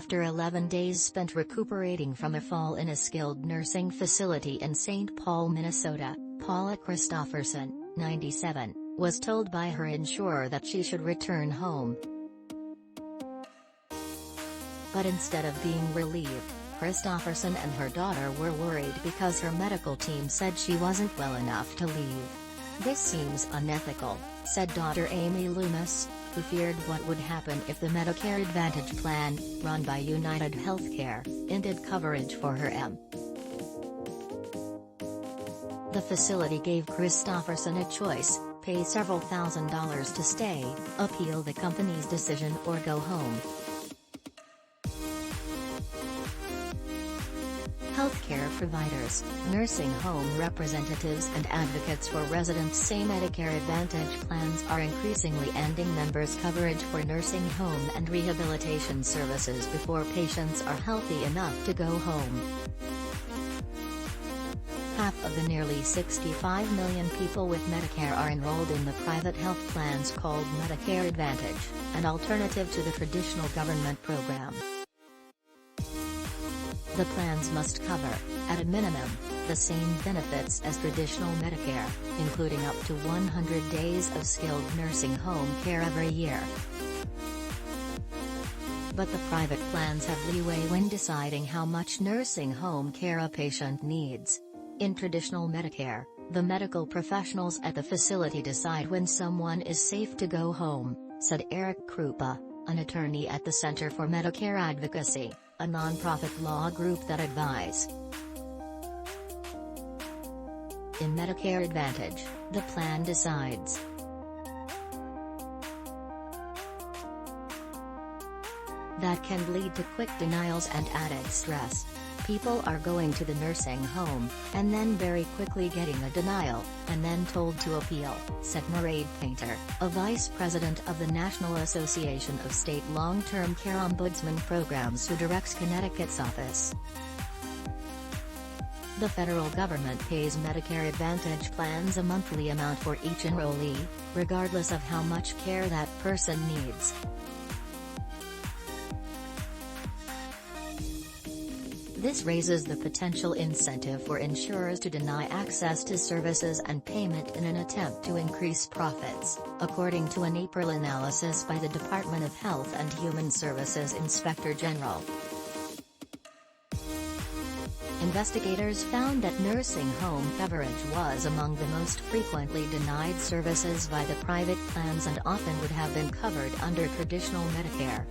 after 11 days spent recuperating from a fall in a skilled nursing facility in St. Paul, Minnesota. Paula Christopherson, 97, was told by her insurer that she should return home. But instead of being relieved, Christopherson and her daughter were worried because her medical team said she wasn't well enough to leave. "This seems unethical," said daughter Amy Loomis, who feared what would happen if the Medicare Advantage plan, run by UnitedHealthcare, ended coverage for her M. The facility gave Christopherson a choice: pay several $1,000s to stay, appeal the company's decision, or go home. Healthcare providers, nursing home representatives and advocates for residents say Medicare Advantage plans are increasingly ending members' coverage for nursing home and rehabilitation services before patients are healthy enough to go home. Half of the nearly 65 million people with Medicare are enrolled in the private health plans called Medicare Advantage, an alternative to the traditional government program. The plans must cover, at a minimum, the same benefits as traditional Medicare, including up to 100 days of skilled nursing home care every year. But the private plans have leeway when deciding how much nursing home care a patient needs. In traditional Medicare, the medical professionals at the facility decide when someone is safe to go home, said Eric Krupa, an attorney at the Center for Medicare Advocacy, a nonprofit law group that advise. In Medicare Advantage, the plan decides. That can lead to quick denials and added stress. People are going to the nursing home, and then very quickly getting a denial, and then told to appeal, said Mairead Painter, a vice president of the National Association of State Long-Term Care Ombudsman Programs who directs Connecticut's office. The federal government pays Medicare Advantage plans a monthly amount for each enrollee, regardless of how much care that person needs. This raises the potential incentive for insurers to deny access to services and payment in an attempt to increase profits, according to an April analysis by the Department of Health and Human Services Inspector General. Investigators found that nursing home coverage was among the most frequently denied services by the private plans and often would have been covered under traditional Medicare.